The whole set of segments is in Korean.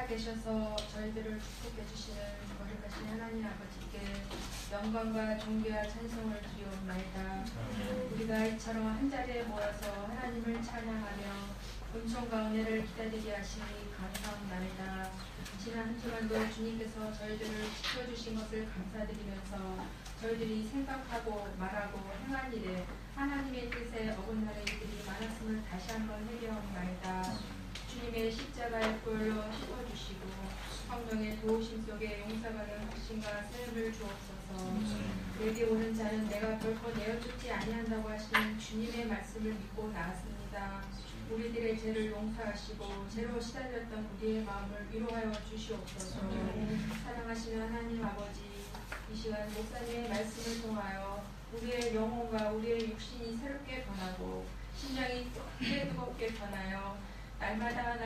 살아계셔서 저희들을 축복해 주시는 거룩하신 하나님 아버지께 영광과 존귀와 찬송을 드리옵나이다. 우리가 이처럼 한자리에 모여서 하나님을 찬양하며 은총과 은혜를 기다리게 하시니 감사합니다. 지난 한 주간도 주님께서 저희들을 지켜주신 것을 감사드리면서 저희들이 생각하고 말하고 행한 일에 하나님의 뜻에 어긋나는 일들이 많았음을 다시 한번 회개하옵나이다. 주님의 십자가의 꼴로 씹어주시고 성령의 도우심 속에 용서가는 확신과 세움을 주옵소서. 내게 오는 자는 내가 결코 내어주지 아니한다고 하신 주님의 말씀을 믿고 나았습니다. 우리들의 죄를 용서하시고 죄로 시달렸던 우리의 마음을 위로하여 주시옵소서. 사랑하시는 하나님 아버지, 이 시간 목사님의 말씀을 통하여 우리의 영혼과 우리의 육신이 새롭게 변하고 심령이 뜨겁게 변하여 날마다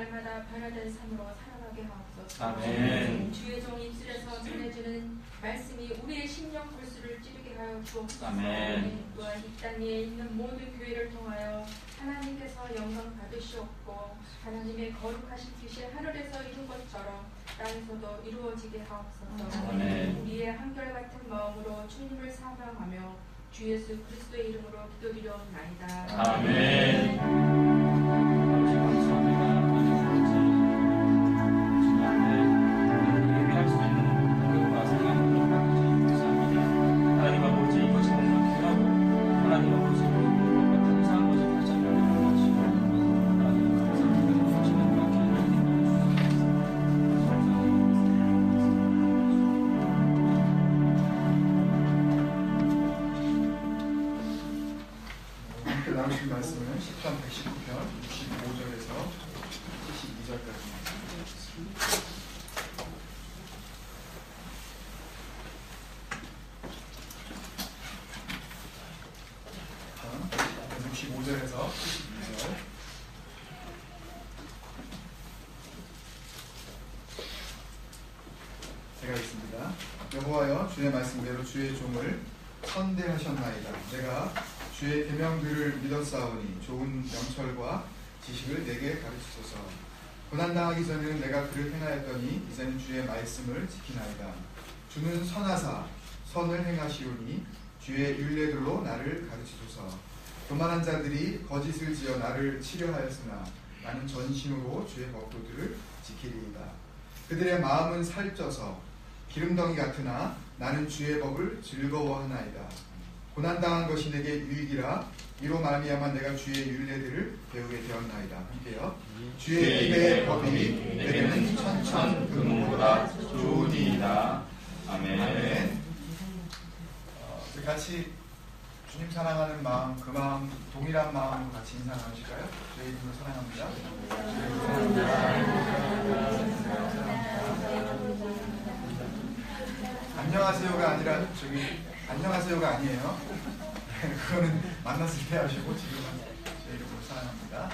변화된 삶으로 살아가게 하옵소서. 아멘. 주의 종 입술에서 전해주는 말씀이 우리의 심령 골수를 찌르게 하여 주옵소서. 아멘. 또한 이 땅에 있는 모든 교회를 통하여 하나님께서 영광 받으시옵고 하나님의 거룩하신 뜻이 하늘에서 이룬 것처럼 땅에서도 이루어지게 하옵소서. 아멘. 우리의 한결같은 마음으로 주님을 사랑하며 주 예수 그리스도의 이름으로 기도드리옵나이다. 아멘. 아버지 감사합니다. 주님 앞에 예배할 수 있는 능력과 생명으로 바꾸시니 감사합니다. 하나님 아버지 이것이 너무나 귀하고 하나님 아버지 이것과 감사한 것을 다시 한번 기억하시고 하나님 감사합니다. 주시는 함께 나누신 말씀은 시편 119편 65절에서 72절까지입니다. 65절에서 72절. 제가 읽습니다. 여호와여, 주의 말씀대로 주의 종을 선대하셨나이다. 내가 주의 계명들을 믿었사오니 좋은 명철과 지식을 내게 가르치소서. 고난당하기 전에는 내가 그를 행하였더니 이제는 주의 말씀을 지키나이다. 주는 선하사 선을 행하시오니 주의 율례들로 나를 가르치소서. 교만한 자들이 거짓을 지어 나를 치려하였으나 나는 전심으로 주의 법도들을 지키리이다. 그들의 마음은 살쪄서 기름덩이 같으나 나는 주의 법을 즐거워하나이다. 고난당한 것이 내게 유익이라 이로 말미암아 내가 주의 율례들을 배우게 되었나이다. 함께요. 주의 입의 법이 내게는 천천 금보다 좋으니이다. 아멘. 아멘. 같이 주님 사랑하는 마음, 그 마음 동일한 마음으로 같이 인사 나누실까요? 저희 이름으로 사랑합니다. 안녕하세요가 아니라 안녕하세요가 아니에요. 그거는 만났을 때 하시고 지금은 제 이름으로 사랑합니다.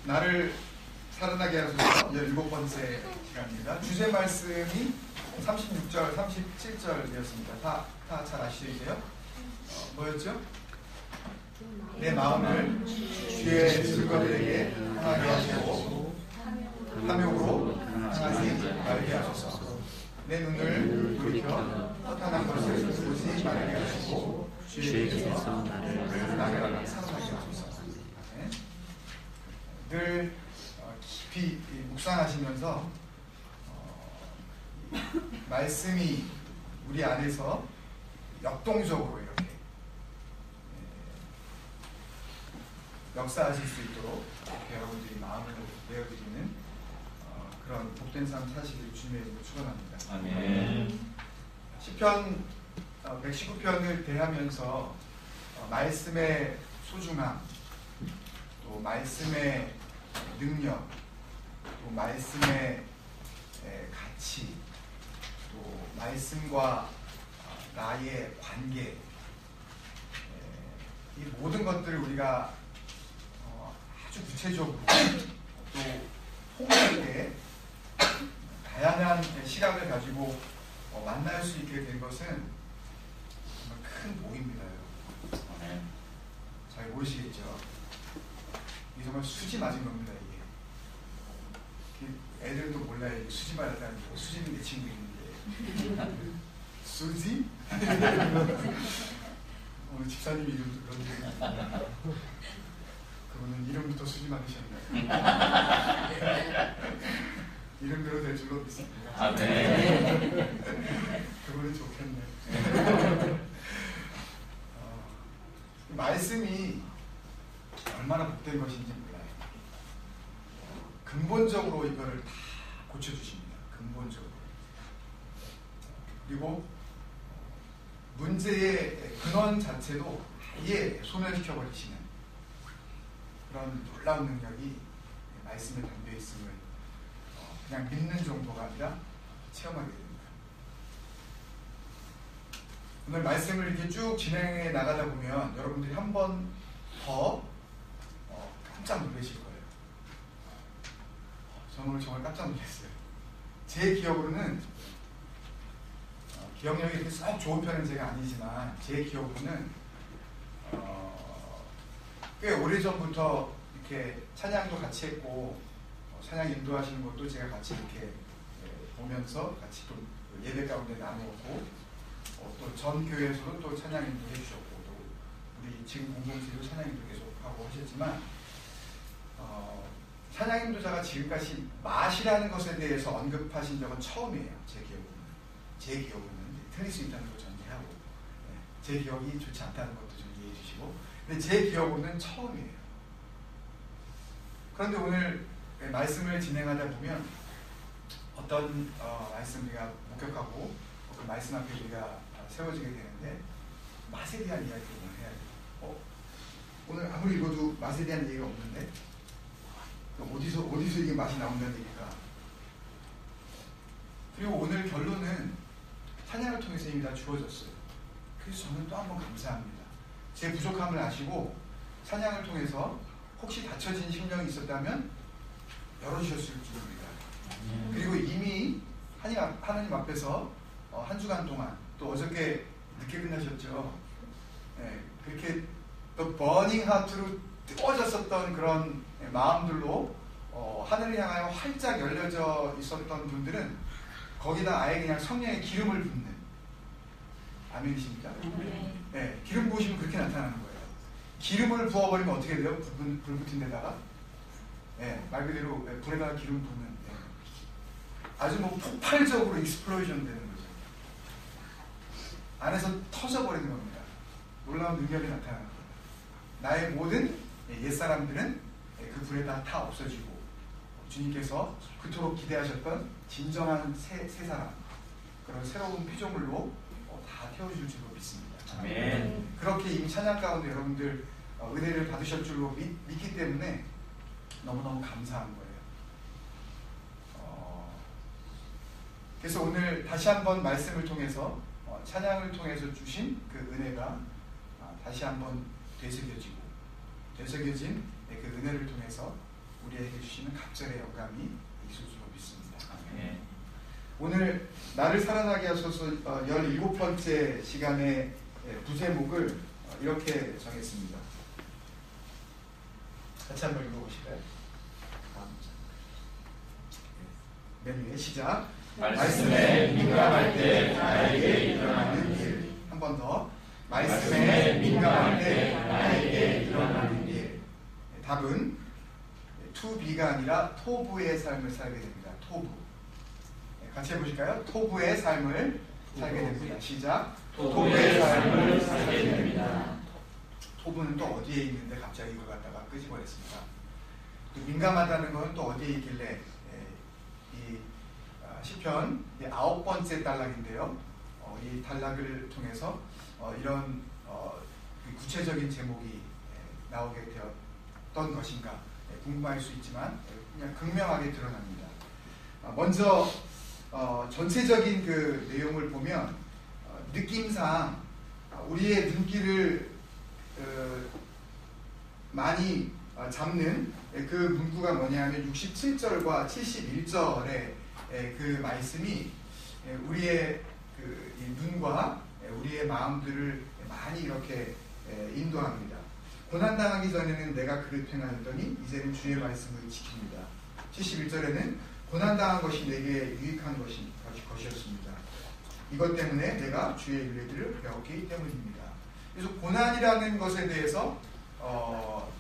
나를 살아나게 하소서 17번째 시간입니다. 주제 말씀이 36절, 37절이었습니다. 다 잘 아시죠? 뭐였죠? 내 마음을 주의 슬거들에게 향하게 하시고 탐욕으로 향하지 말게 하소서. 내 눈을 돌이켜 허탄한 것을 보지 말게 하시고 주의께서 나를 사랑하게 하소서. 늘 깊이 묵상하시면서 말씀이 우리 안에서 역동적으로 이렇게 역사하실 수 있도록 이렇게 여러분들이 마음을 내어드리는 그런 복된 삶 사시기를 주님의 이름으로 축원합니다. 아멘. 시편 119편을 대하면서 말씀의 소중함, 또 말씀의 능력, 또 말씀의 가치, 또 말씀과 나의 관계, 이 모든 것들을 우리가 아주 구체적으로 또 폭넓게 다양한 시각을 가지고 만날 수 있게 된 것은 정말 큰 복입니다. 아멘. 잘 모르시겠죠? 이게 정말 수지 맞은 겁니다. 이게 애들도 몰라요. 수지 받았다는 거. 수지는 내 친구 있는데. 수지? 오늘 집사님 이름도 그런데. 그분은 이름부터 수지 받으셨나요? 이름대로 될 줄로 믿습니다. 아, 네. 그분은 좋겠네. 말씀이 얼마나 복된 것인지 몰라요. 근본적으로 이거를 다 고쳐주십니다. 근본적으로. 그리고 문제의 근원 자체도 아예 소멸시켜버리시는 그런 놀라운 능력이 말씀에 담겨 있음을 그냥 믿는 정도가 아니라 체험하게 됩니다. 오늘 말씀을 이렇게 쭉 진행해 나가다 보면 여러분들이 한 번 더 깜짝 놀라실 거예요. 저는 오늘 정말 깜짝 놀랐어요. 제 기억으로는 기억력이 이렇게 썩 좋은 편은 제가 아니지만 제 기억으로는 꽤 오래전부터 이렇게 찬양도 같이 했고 찬양 인도하시는 것도 제가 같이 이렇게 보면서 같이 또 예배 가운데 나누었고 또 전 교회에서도 또 찬양 인도해 주셨고 또 우리 지금 공동체도 찬양 인도 계속 하고 하셨지만 찬양 인도자가 지금까지 맛이라는 것에 대해서 언급하신 적은 처음이에요. 제 기억으로는 틀릴 수 있다는 걸 전제하고 제 기억이 좋지 않다는 것도 좀 이해해 주시고 근데 제 기억으로는 처음이에요. 그런데 오늘 말씀을 진행하다 보면 어떤 말씀 우리가 목격하고 그 말씀 앞에 우리가 세워지게 되는데 맛에 대한 이야기를 오늘 해야 돼요. 오늘 아무리 읽어도 맛에 대한 얘기가 없는데 어디서 이게 맛이 나온다는 얘기일까? 그리고 오늘 결론은 찬양을 통해서 이미 다 주어졌어요. 그래서 저는 또 한 번 감사합니다. 제 부족함을 아시고 찬양을 통해서 혹시 닫혀진 심령이 있었다면 열어주셨을 줄입니다. 그리고 이미 하나님 앞에서 한 주간 동안 또 어저께 늦게 끝나셨죠. 네, 그렇게 또 버닝 하트로 뜨거워졌었던 그런 마음들로 하늘을 향하여 활짝 열려져 있었던 분들은 거기다 아예 그냥 성령의 기름을 붓는 아멘이십니까? 네, 기름 부으시면 그렇게 나타나는 거예요. 기름을 부어버리면 어떻게 돼요? 불 붙은 데다가 말 그대로 불에다가 기름 부는 아주 뭐 폭발적으로 익스플로이션 되는 거죠. 안에서 터져버리는 겁니다. 놀라운 능력이 나타나는 겁니다. 나의 모든 옛사람들은 그 불에다 다 없어지고 주님께서 그토록 기대하셨던 진정한 새 사람 그런 새로운 피조물로 다 태워줄 줄로 믿습니다. 아멘. 그렇게 이미 찬양 가운데 여러분들 은혜를 받으실 줄로 믿기 때문에 너무너무 감사한 거예요. 그래서 오늘 다시 한번 말씀을 통해서 찬양을 통해서 주신 그 은혜가 다시 한번 되새겨진 그 은혜를 통해서 우리에게 주시는 갑절의 영감이 있을 줄로 믿습니다. 아멘. 오늘 나를 살아나게 하소서 17번째 시간의 부제목을 이렇게 정했습니다. 같이 한번 읽어보실까요? 맨 위에 시작. 말씀에 민감할 때 나에게 일어나는 일. 한 번 더. 말씀에 민감할 때 나에게 일어나는 일. 답은 투비가 아니라 토부의 삶을 살게 됩니다. 토부. 같이 해보실까요? 토부의 삶을 살게 됩니다. 시작. 토부의 삶을 살게 됩니다. 토부는 또 어디에 있는데 갑자기 이걸 갖다가 끄집어냈습니까? 또 민감하다는 것은 또 어디에 있길래 이 시편 9번째 단락인데요. 이 단락을 통해서 이런 구체적인 제목이 나오게 되었던 것인가 궁금할 수 있지만 그냥 극명하게 드러납니다. 먼저 전체적인 그 내용을 보면 느낌상 우리의 눈길을 많이 잡는 그 문구가 뭐냐면 67절과 71절의 그 말씀이 우리의 그 눈과 우리의 마음들을 많이 이렇게 인도합니다. 고난당하기 전에는 내가 그를 행하였더니 이제는 주의 말씀을 지킵니다. 71절에는 고난당한 것이 내게 유익한 것이었습니다. 이것 때문에 내가 주의 윤례들을 배웠기 때문입니다. 그래서 고난이라는 것에 대해서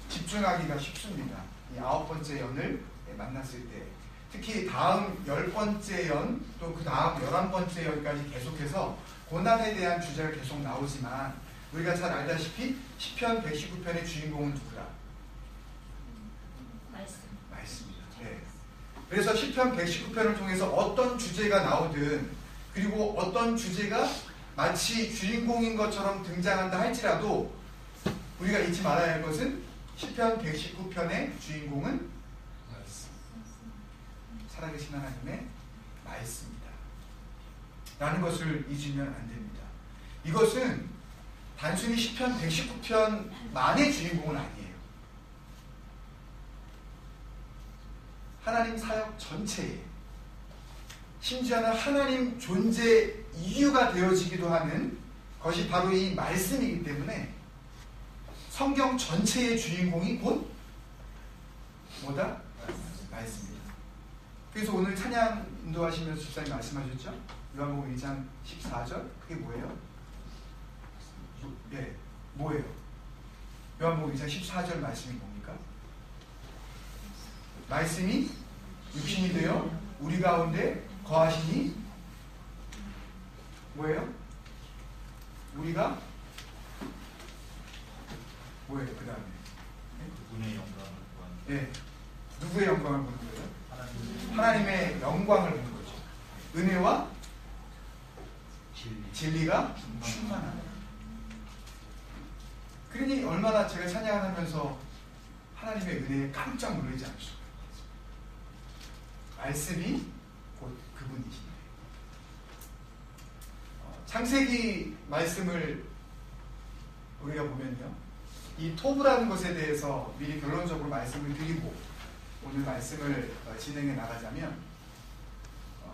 집중하기가 쉽습니다. 이 9번째 연을 만났을 때, 특히 다음 10번째 연, 또 그 다음 11번째 연까지 계속해서 고난에 대한 주제가 계속 나오지만, 우리가 잘 알다시피 시편 119편의 주인공은 누구라? 말씀입니다. 네. 그래서 시편 119편을 통해서 어떤 주제가 나오든, 그리고 어떤 주제가 마치 주인공인 것처럼 등장한다 할지라도 우리가 잊지 말아야 할 것은 시편 119편의 주인공은 살아계신 하나님의 말씀입니다. 라는 것을 잊으면 안 됩니다. 이것은 단순히 시편 119편만의 주인공은 아니에요. 하나님 사역 전체에, 심지어는 하나님 존재 이유가 되어지기도 하는 것이 바로 이 말씀이기 때문에 성경 전체의 주인공이 곧 뭐다? 말씀입니다. 그래서 오늘 찬양 인도하시면서 집사님 말씀하셨죠? 요한복음 2장 14절, 그게 뭐예요? 네, 뭐예요? 요한복음 2장 14절 말씀이 뭡니까? 말씀이 육신이 되어 우리 가운데 거하시니 뭐예요? 우리가 뭐예요? 그 다음에 그분의 영광을 보는. 네, 누구의 영광을 보는 거예요? 하나님의 영광을 보는 거죠. 은혜와 진리가 충만하다. 그러니 얼마나 제가 찬양을 하면서 하나님의 은혜에 깜짝 놀라지 않을 수가 있습니다. 말씀이 곧 그분이십니다. 창세기 말씀을 우리가 보면요, 이 토브라는 것에 대해서 미리 결론적으로 말씀을 드리고 오늘 말씀을 진행해 나가자면,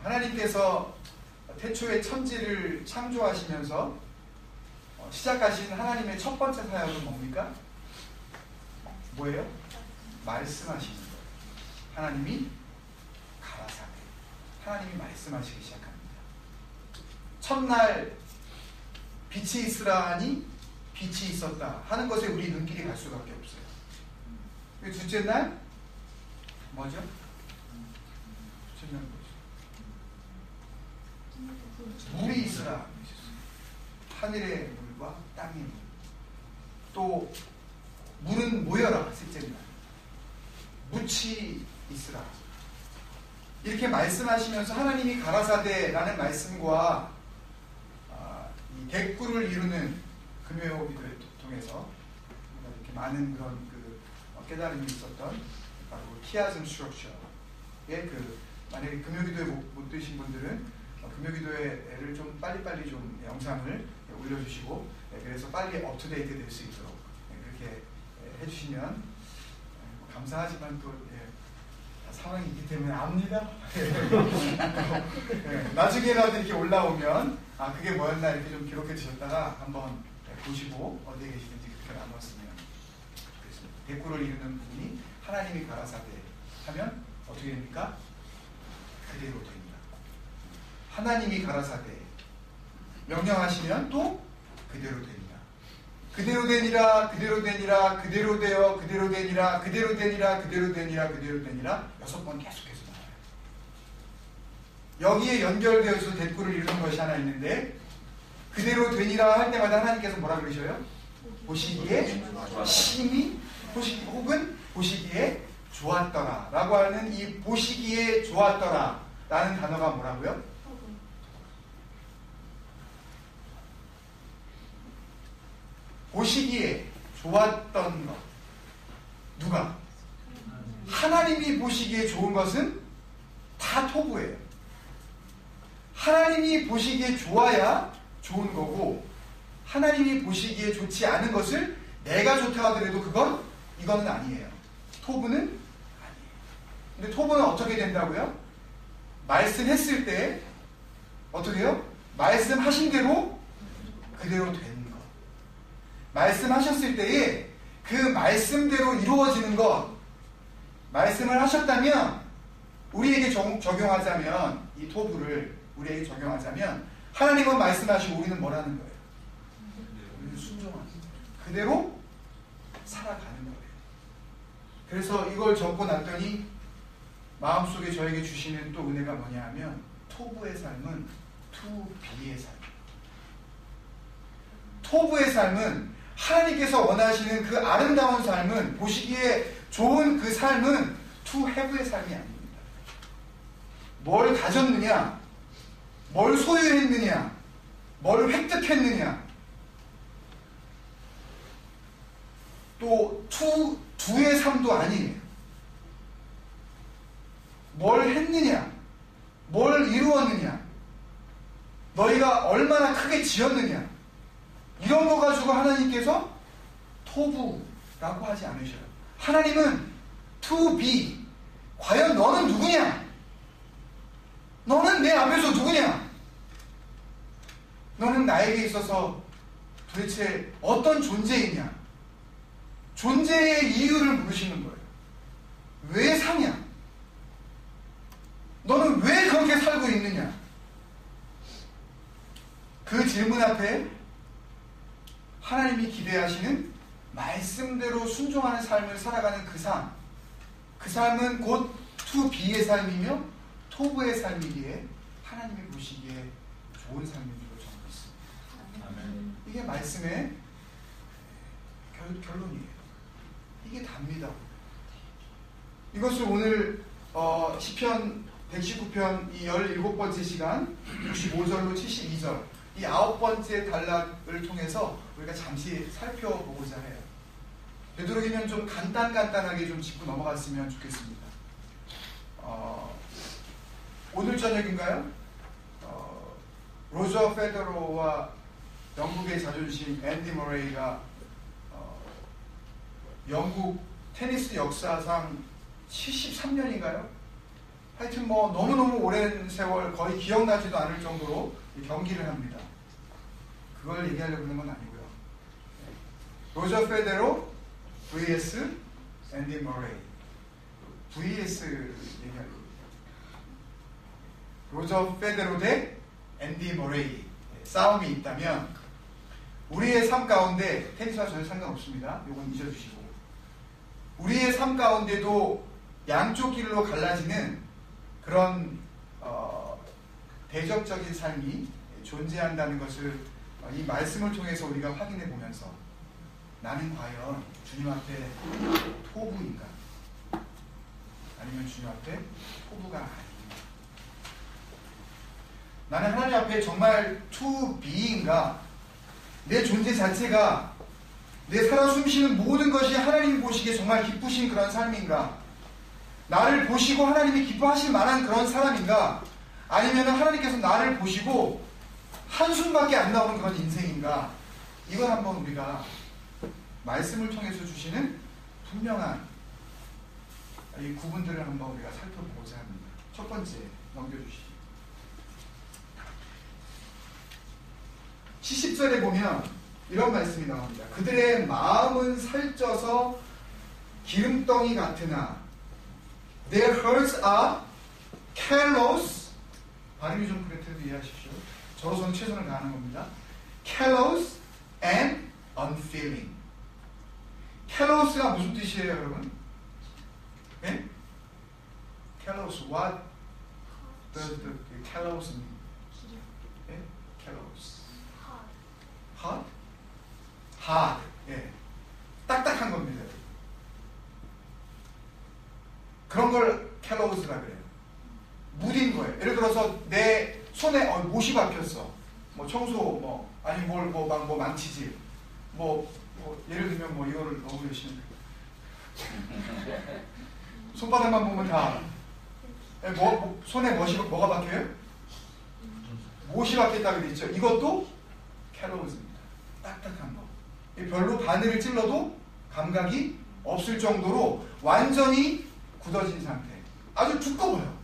하나님께서 태초에 천지를 창조하시면서 시작하신 하나님의 첫 번째 사역은 뭡니까? 뭐예요? 말씀하시는 거예요. 하나님이 가라사대, 하나님이 말씀하시기 시작합니다. 첫날 빛이 있으라 하니 빛이 있었다 하는 것에 우리 눈길이 갈 수밖에 없어요. 둘째 날 뭐죠? 둘째 날 뭐죠? 물이 있으라. 하늘의 물과 땅의 물. 또 물은 모여라. 셋째 날 묻이 있으라. 이렇게 말씀하시면서 하나님이 가라사대라는 말씀과 이 대꾸를 이루는 금요기도를 통해서 이렇게 많은 그런 깨달음이 있었던 바로 키아즘 스트럭처의 만약에 금요기도에 못 드신 분들은 금요기도회를 좀 빨리빨리 좀 영상을 올려주시고, 그래서 빨리 업투데이트 될 수 있도록 그렇게 해주시면 감사하지만 또 상황이 있기 때문에 압니다. 나중에라도 이렇게 올라오면 그게 뭐였나 이렇게 좀 기록해 주셨다가 한번 보시고 어디에 계시든지 그렇게 나눴으면 좋겠습니다. 대꾸를 이루는 분이 하나님이 가라사대 하면 어떻게 됩니까? 그대로 됩니다. 하나님이 가라사대 명령하시면 또 그대로 됩니다. 그대로 되니라, 그대로 되니라, 그대로 되어, 그대로 되니라, 그대로 되니라, 그대로 되니라, 그대로 되니라 6번 계속해서 나와요. 여기에 연결되어서 대꾸를 이루는 것이 하나 있는데, 그대로 되니라 할 때마다 하나님께서 뭐라 그러셔요? 보시기에 심히 혹은 보시기에 좋았더라 라고 하는 이 보시기에 좋았더라 라는 단어가 뭐라고요? 보시기에 좋았던 것. 누가? 하나님이 보시기에 좋은 것은 다 토부예요. 하나님이 보시기에 좋아야 좋은 거고, 하나님이 보시기에 좋지 않은 것을 내가 좋다 하더라도 이거는 아니에요. 토부는 아니에요. 근데 토부는 어떻게 된다고요? 말씀했을 때 어떻게 해요? 말씀하신 대로 그대로 되는 것. 말씀하셨을 때에 그 말씀대로 이루어지는 것. 말씀을 하셨다면 우리에게 적용하자면, 이 토부를 우리에게 적용하자면, 하나님은 말씀하시고 우리는 뭐라는 거예요? 우리는 순종하는 거예요. 그대로 살아가는 거예요. 그래서 이걸 적고 났더니 마음속에 저에게 주시는 또 은혜가 뭐냐 하면, 토부의 삶은 투비의 삶. 토부의 삶은 하나님께서 원하시는 그 아름다운 삶은, 보시기에 좋은 그 삶은 투해브의 삶이 아닙니다. 뭘 가졌느냐, 뭘 소유했느냐, 뭘 획득했느냐, 또 두의 삶도 아니에요. 뭘 했느냐, 뭘 이루었느냐, 너희가 얼마나 크게 지었느냐, 이런 거 가지고 하나님께서 토부라고 하지 않으셔요. 하나님은 to be, 과연 너는 누구냐? 너는 내 앞에서 누구냐? 너는 나에게 있어서 도대체 어떤 존재이냐? 존재의 이유를 물으시는 거예요. 왜 사냐? 너는 왜 그렇게 살고 있느냐? 그 질문 앞에 하나님이 기대하시는 말씀대로 순종하는 삶을 살아가는 그 삶, 그 삶은 곧 투비의 삶이며 토부의 삶이기에 하나님이 보시기에 좋은 삶인 줄로 적고 있습니다. 아멘. 이게 말씀의 결론이에요. 이게 답니다. 이것을 오늘 시편 119편 이 17번째 시간 65절로 72절 이 9번째 단락을 통해서 우리가 잠시 살펴보고자 해요. 되도록이면 좀 간단하게 좀 짚고 넘어갔으면 좋겠습니다. 오늘 저녁인가요? 로저 페더러와 영국의 자존심 앤디 머레이가 영국 테니스 역사상 73년인가요? 하여튼 뭐 너무너무 오랜 세월 거의 기억나지도 않을 정도로 경기를 합니다. 그걸 얘기하려고 하는 건 아니고요. 로저 페데로 vs 앤디 머레이 vs 얘기하려고. 로저 페데로 대 앤디 머레이 싸움이 있다면 우리의 삶 가운데 테니스와 전혀 상관없습니다. 이건 잊어주시고 우리의 삶 가운데도 양쪽 길로 갈라지는 그런 대적적인 삶이 존재한다는 것을 이 말씀을 통해서 우리가 확인해 보면서 나는 과연 주님 앞에 토부인가 아니면 주님 앞에 토부가 아닌가, 나는 하나님 앞에 정말 to be인가, 내 존재 자체가 내 살아 숨쉬는 모든 것이 하나님이 보시기에 정말 기쁘신 그런 삶인가, 나를 보시고 하나님이 기뻐하실 만한 그런 사람인가, 아니면 하나님께서 나를 보시고 한숨밖에 안 나오는 그런 인생인가, 이걸 한번 우리가 말씀을 통해서 주시는 분명한 이 구분들을 한번 우리가 살펴보고자 합니다. 첫 번째 넘겨주시죠. 70절에 보면 이런 말씀이 나옵니다. 그들의 마음은 살쪄서 기름덩이 같으나 Their hearts are callous. 발음이 좀 그렇다도 이해하십시오. 저로서는 최선을 다하는 겁니다. Callous and unfeeling. Callous가 무슨 뜻이에요, 여러분? 네? Callous. What does the callous mean? 네? Callous. Hard. Hard. 예. 딱딱한 겁니다. 그런 걸 캘로우스라 그래요. 무딘 거예요. 예를 들어서 내 손에 못이 박혔어. 뭐 청소 아니 뭐 망치질. 예를 들면 이거를 너무 열심히 손바닥만 보면 다 손에 뭐가 박혀요? 못이 박혔다 그랬죠. 이것도 캘로우스입니다. 딱딱한 거. 별로 바늘을 찔러도 감각이 없을 정도로 완전히 굳어진 상태. 아주 두꺼워요.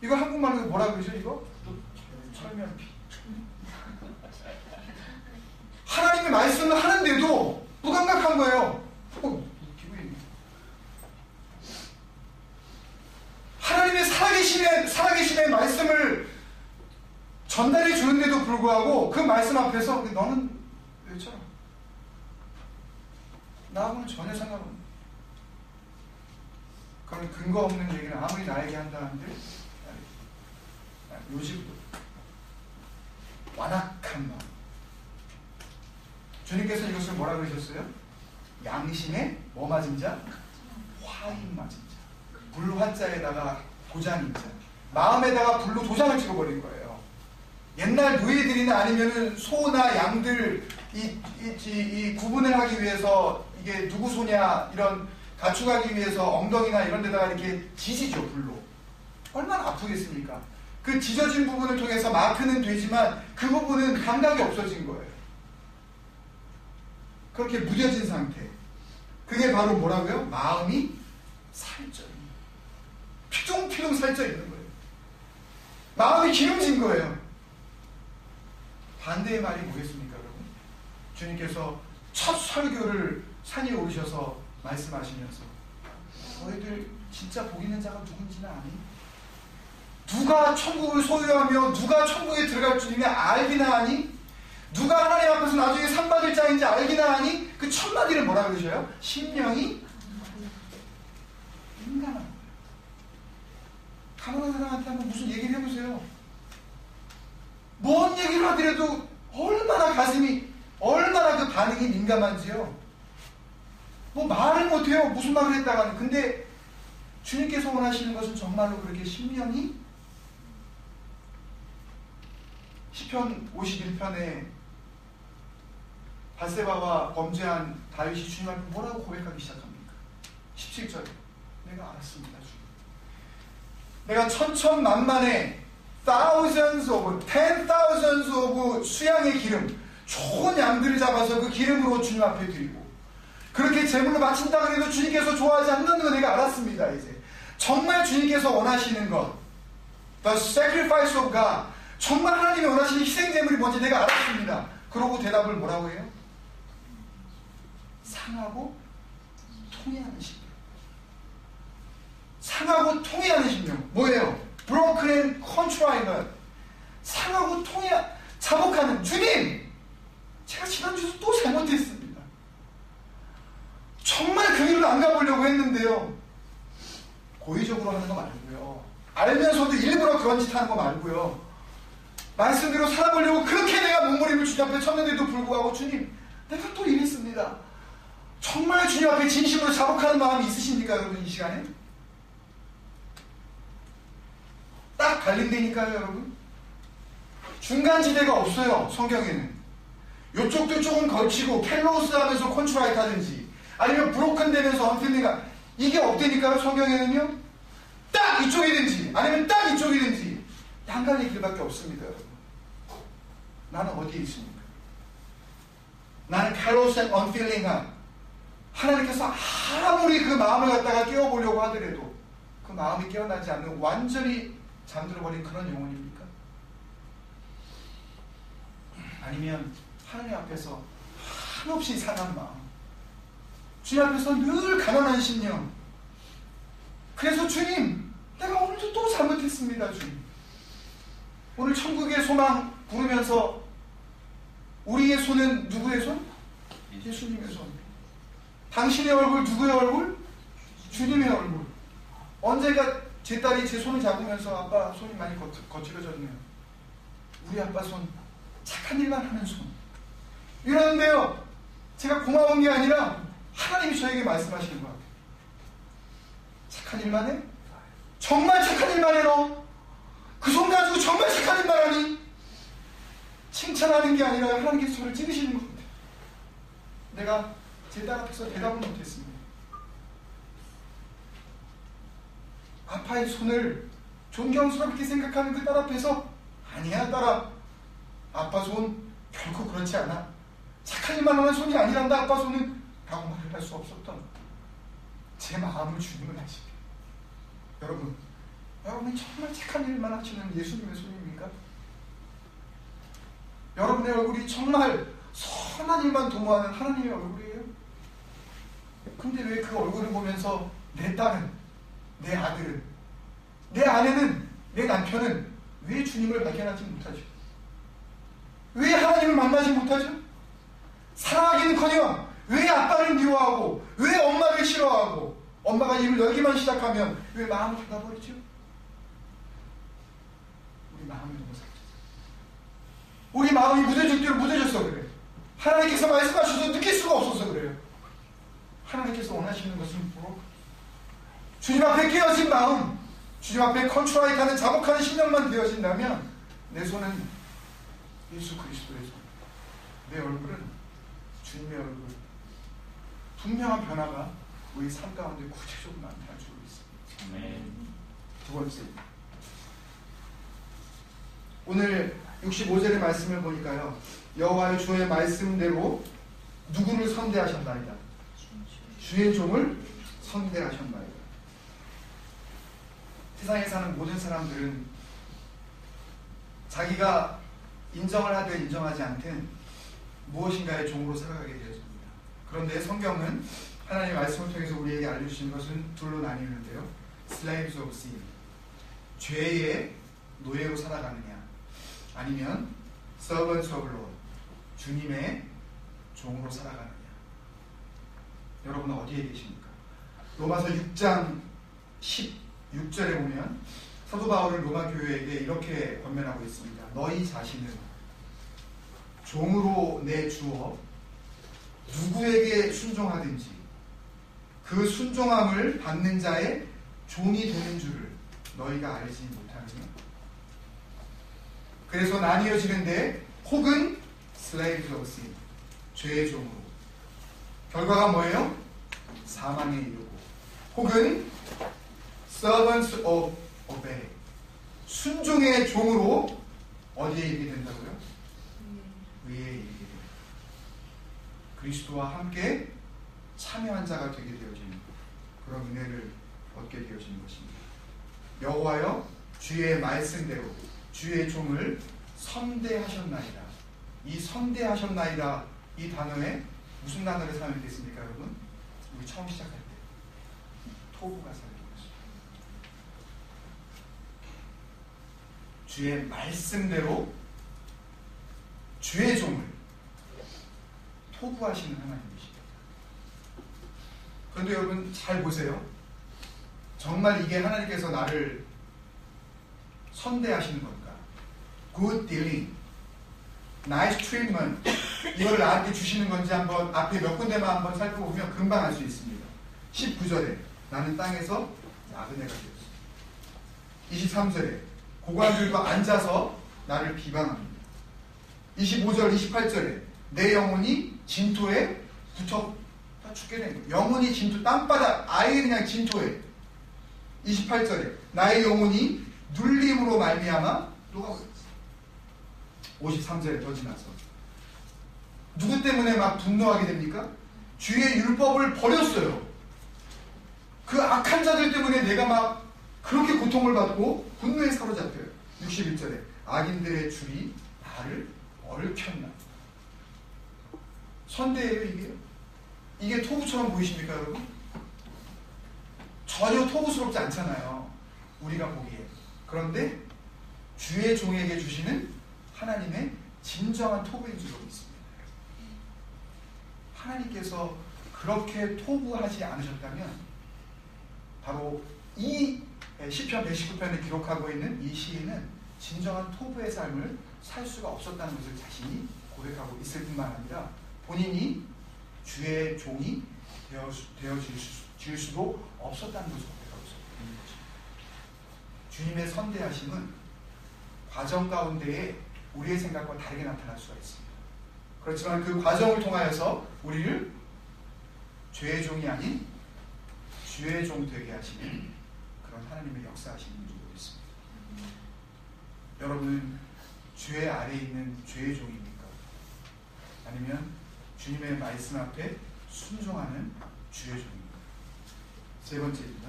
이거 한국말로 뭐라 그러죠? 이거? 철면피. 하나님의 말씀을 하는데도 무감각한 거예요. 하나님의 전달해 주는데도 불구하고 그 말씀 앞에서 너는 외쳐라. 나하고는 전혀 상관없는. 그런 근거 없는 얘기는 아무리 나에게 한다 한들 요식도 완악한 마음. 주님께서 이것을 뭐라 그러셨어요? 양심에 뭐 맞은 자? 화인 맞은 자. 불화자에다가 도장인 자. 마음에다가 불로 도장을 찍어버린 거예요. 옛날 노예들이나 아니면은 소나 양들 이 구분을 하기 위해서 이게 누구 소냐 이런 가축하기 위해서 엉덩이나 이런 데다가 이렇게 지지죠, 불로. 얼마나 아프겠습니까? 그 지져진 부분을 통해서 마크는 되지만 그 부분은 감각이 없어진 거예요. 그렇게 무뎌진 상태. 그게 바로 뭐라고요? 마음이 살쪄 있는 거예요. 피둥피둥 살쪄 있는 거예요. 마음이 기름진 거예요. 반대의 말이 뭐겠습니까, 여러분? 주님께서 첫 설교를 산에 오르셔서 말씀하시면서 너희들 진짜 복 있는 자가 누군지는 아니? 누가 천국을 소유하며 누가 천국에 들어갈 줄이냐 알기나 하니? 누가 하나님 앞에서 나중에 상 받을 자인지 알기나 하니? 그 첫 마디를 뭐라 그러셔요? 심령이 인간한 거예요. 가난한 사람한테 한번 무슨 얘기를 해보세요. 뭔 얘기를 하더라도 얼마나 가슴이 얼마나 그 반응이 민감한지요. 뭐 말을 못해요. 무슨 말을 했다가는. 근데 주님께서 원하시는 것은 정말로 그렇게 심령이 시편 51편에 밧세바와 범죄한 다윗이 주님 앞에 뭐라고 고백하기 시작합니까? 17절에 내가 알았습니다. 주님. 내가 천천만만에 thousands of, 10,000s of 수양의 기름, 좋은 양들을 잡아서 그 기름으로 주님 앞에 드리고 그렇게 제물로 바친다 그래도 주님께서 좋아하지 않는 거 내가 알았습니다. 이제 정말 주님께서 원하시는 것, the sacrifice of God, 정말 하나님이 원하시는 희생제물이 뭔지 내가 알았습니다. 그러고 대답을 뭐라고 해요? 상하고 통회하는 심령. 상하고 통회하는 심령. 뭐예요? broken and contrite. 상하고 자복하는. 주님! 제가 지난주에도 또 잘못했습니다. 정말 그 길로 안 가보려고 했는데요. 고의적으로 하는 거 말고요. 알면서도 일부러 그런 짓 하는 거 말고요. 말씀대로 살아보려고 그렇게 내가 몸부림을 주님 앞에 쳤는데도 불구하고 주님, 내가 또 이랬습니다. 정말 주님 앞에 진심으로 자복하는 마음이 있으십니까, 여러분, 이 시간에? 딱 갈린다니까요, 여러분. 중간지대가 없어요, 성경에는. 요쪽도 조금 걸치고 켈로스 하면서 콘트라이트 하든지 아니면 브로큰 되면서 언필링가 이게 없다니까요, 성경에는요. 딱 이쪽이든지 아니면 딱 이쪽이든지 한 가지 길밖에 없습니다, 여러분. 나는 어디에 있습니까? 나는 켈로스 앤 언필링한 하나님께서 아무리 그 마음을 갖다가 깨워보려고 하더라도 그 마음이 깨어나지 않는 완전히 잠들어버린 그런 영혼입니까? 아니면 하나님 앞에서 한없이 상한 마음, 주님 앞에서 늘 가난한 심령. 그래서 주님, 내가 오늘도 또 잘못했습니다. 주님, 오늘 천국의 소망 부르면서 우리의 손은 누구의 손? 예수님의 손. 당신의 얼굴 누구의 얼굴? 주님의 얼굴. 언제가 제 딸이 제 손을 잡으면서 아빠 손이 많이 거칠어졌네요. 우리 아빠 손 착한 일만 하는 손 이러는데요, 제가 고마운 게 아니라 하나님이 저에게 말씀하시는 것 같아요. 착한 일만 해? 정말 착한 일만 해 너? 그 손 가지고 정말 착한 일만 하니? 칭찬하는 게 아니라 하나님께서 저를 찌르시는 것 같아요. 내가 제 딸 앞에서 대답을 못했습니다. 아빠의 손을 존경스럽게 생각하는 그 딸 앞에서 아니야 딸아, 아빠 손 결코 그렇지 않아, 착한 일만 하는 손이 아니란다 아빠 손은, 라고 말을 할 수 없었던 제 마음을 주님은 아시게. 여러분이 정말 착한 일만 하시는 예수님의 손입니까? 여러분의 얼굴이 정말 선한 일만 도모하는 하나님의 얼굴이에요? 근데 왜 그 얼굴을 보면서 내 딸은, 내 아들은, 내 아내는, 내 남편은 왜 주님을 발견하지 못하죠? 왜 하나님을 만나지 못하죠? 사랑하기는커녕 왜 아빠를 미워하고 왜 엄마를 싫어하고 엄마가 입을 열기만 시작하면 왜 마음을 닫아버리죠? 우리 마음이 너무 상처죠. 우리 마음이 무뎌질 대로 무뎌졌어 그래. 하나님께서 말씀하셔서 느낄 수가 없어서 그래요. 하나님께서 원하시는 것은 바로 주님 앞에 깨어진 마음, 주님 앞에 컨트라이트하는 자복하는 심령만 되어진다면 내 손은 예수 그리스도의 손, 내 얼굴은 주님의 얼굴, 분명한 변화가 우리 삶 가운데 구체적으로 나타나주고 있습니다. 아멘. 두 번째, 오늘 65절의 말씀을 보니까요, 여호와의 주의 말씀대로 누구를 선대하셨나이다? 주의 종을 선대하셨나이다. 세상에 사는 모든 사람들은 자기가 인정을 하든 인정하지 않든 무엇인가의 종으로 살아가게 되었습니다. 그런데 성경은 하나님의 말씀을 통해서 우리에게 알려주시는 것은 둘로 나뉘는데요. Slaves of sin, 죄의 노예로 살아가느냐, 아니면 Servants of Lord, 주님의 종으로 살아가느냐. 여러분은 어디에 계십니까? 로마서 6장 16절에 보면 사도 바울은 로마 교회에게 이렇게 권면하고 있습니다. 너희 자신을 종으로 내주어 누구에게 순종하든지 그 순종함을 받는 자의 종이 되는 줄을 너희가 알지 못하느냐. 그래서 나뉘어지는데 혹은 slaves of sin, 죄의 종으로, 결과가 뭐예요? 사망에 이르고, 혹은 servants of obey, 순종의 종으로 어디에 이르게 된다고요? 의에 이르게 됩니다. 그리스도와 함께 참여한 자가 되게 되어지는 그런 은혜를 얻게 되어지는 것입니다. 여호와여 주의 말씀대로 주의 종을 선대하셨나이다. 이 선대하셨나이다, 이 단어에 무슨 단어를 사용했겠습니까, 여러분? 우리 처음 시작할 때 토부가 사용했습니다. 주의 말씀대로 주의 종을 토부하시는 하나님이십니다. 그런데 여러분 잘 보세요. 정말 이게 하나님께서 나를 선대하시는 건가? Good dealing, nice treatment, 이거를 나한테 주시는 건지 한번 앞에 몇 군데만 한번 살펴보면 금방 알 수 있습니다. 19절에 나는 땅에서 나그네가 되었습니다. 23절에 고관들과 앉아서 나를 비방합니다. 25절, 28절에 내 영혼이 진토에 붙어 죽게 된 거예요. 영혼이 진토, 땅바닥 아예 그냥 진토에. 28절에 나의 영혼이 눌림으로 말미암아 녹아버렸어요. 53절에 더 지나서 누구 때문에 막 분노하게 됩니까? 주의 율법을 버렸어요. 그 악한 자들 때문에 내가 막 그렇게 고통을 받고 분노에 사로잡혀요. 61절에 악인들의 줄이 나를 얽혔나. 선대예요, 이게요? 이게 토부처럼 보이십니까, 여러분? 전혀 토부스럽지 않잖아요, 우리가 보기에. 그런데 주의 종에게 주시는 하나님의 진정한 토부인 줄로 믿습니다. 하나님께서 그렇게 토부하지 않으셨다면 바로 이 시편 119편에 기록하고 있는 이 시인은 진정한 토부의 삶을 살 수가 없었다는 것을 자신이 고백하고 있을 뿐만 아니라 본인이 주의 종이 되어질 수도 없었다는 것을 고백하고 있는 것입니다. 주님의 선대하심은 과정 가운데에 우리의 생각과 다르게 나타날 수가 있습니다. 그렇지만 그 과정을 통하여서 우리를 죄의 종이 아닌 주의 종 되게 하시는 그런 하나님의 역사하시는 줄로 믿습니다. 여러분은 주의 아래에 있는 죄의 종입니까? 아니면 주님의 말씀 앞에 순종하는 주의 종입니까? 세 번째입니다.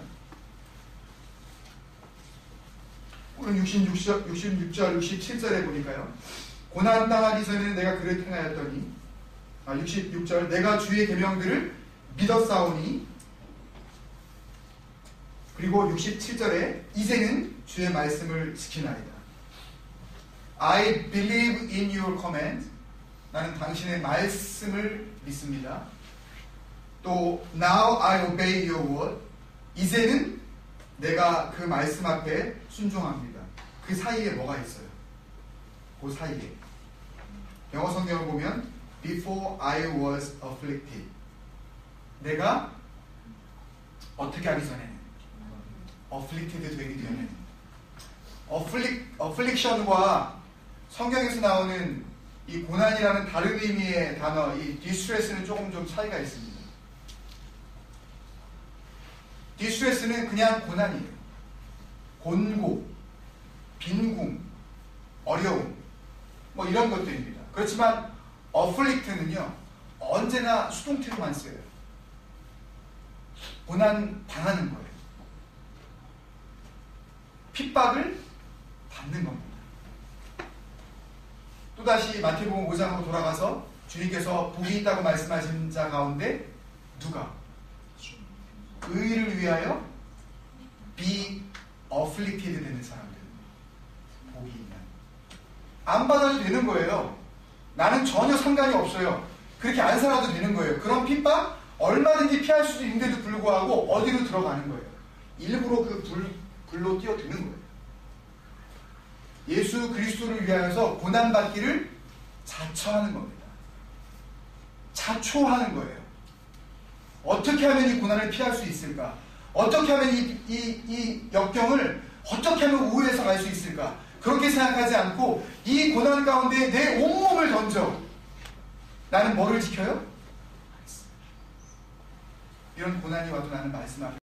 오늘 66절, 67절에 보니까요. 고난 당하기 전에는 내가 그를 행하였더니 66절 내가 주의 계명들을 믿었사오니, 그리고 67절에 이제는 주의 말씀을 지키나이다. I believe in your command. 나는 당신의 말씀을 믿습니다. 또 Now I obey your word. 이제는 내가 그 말씀 앞에 순종합니다. 그 사이에 뭐가 있어요? 그 사이에 영어 성경을 보면 Before I was afflicted. 내가 어떻게 하기 전에는 afflicted 되기 전에는 affliction과 성경에서 나오는 이 고난이라는 다른 의미의 단어 이 distress는 조금 좀 차이가 있습니다. 디스트레스는 그냥 고난이에요. 곤고, 빈궁, 어려움 뭐 이런 것들입니다. 그렇지만 어플릭트는요 언제나 수동태로만 쓰여요. 고난 당하는 거예요. 핍박을 받는 겁니다. 또다시 마태복음 5장으로 돌아가서 주님께서 복이 있다고 말씀하신 자 가운데 누가 의를 위하여 be afflicted 되는 사람들 복이 있는 안 받아도 되는 거예요. 나는 전혀 상관이 없어요. 그렇게 안 살아도 되는 거예요. 그런 핍박 얼마든지 피할 수도 있는데도 불구하고 어디로 들어가는 거예요. 일부러 그 불로 뛰어드는 거예요. 예수 그리스도를 위하여서 고난받기를 자처하는 겁니다. 자초하는 거예요. 어떻게 하면 이 고난을 피할 수 있을까? 어떻게 하면 이 역경을 어떻게 하면 우회해서 갈 수 있을까? 그렇게 생각하지 않고 이 고난 가운데 내 온몸을 던져 나는 뭐를 지켜요? 이런 고난이 와도 나는 말씀 앞에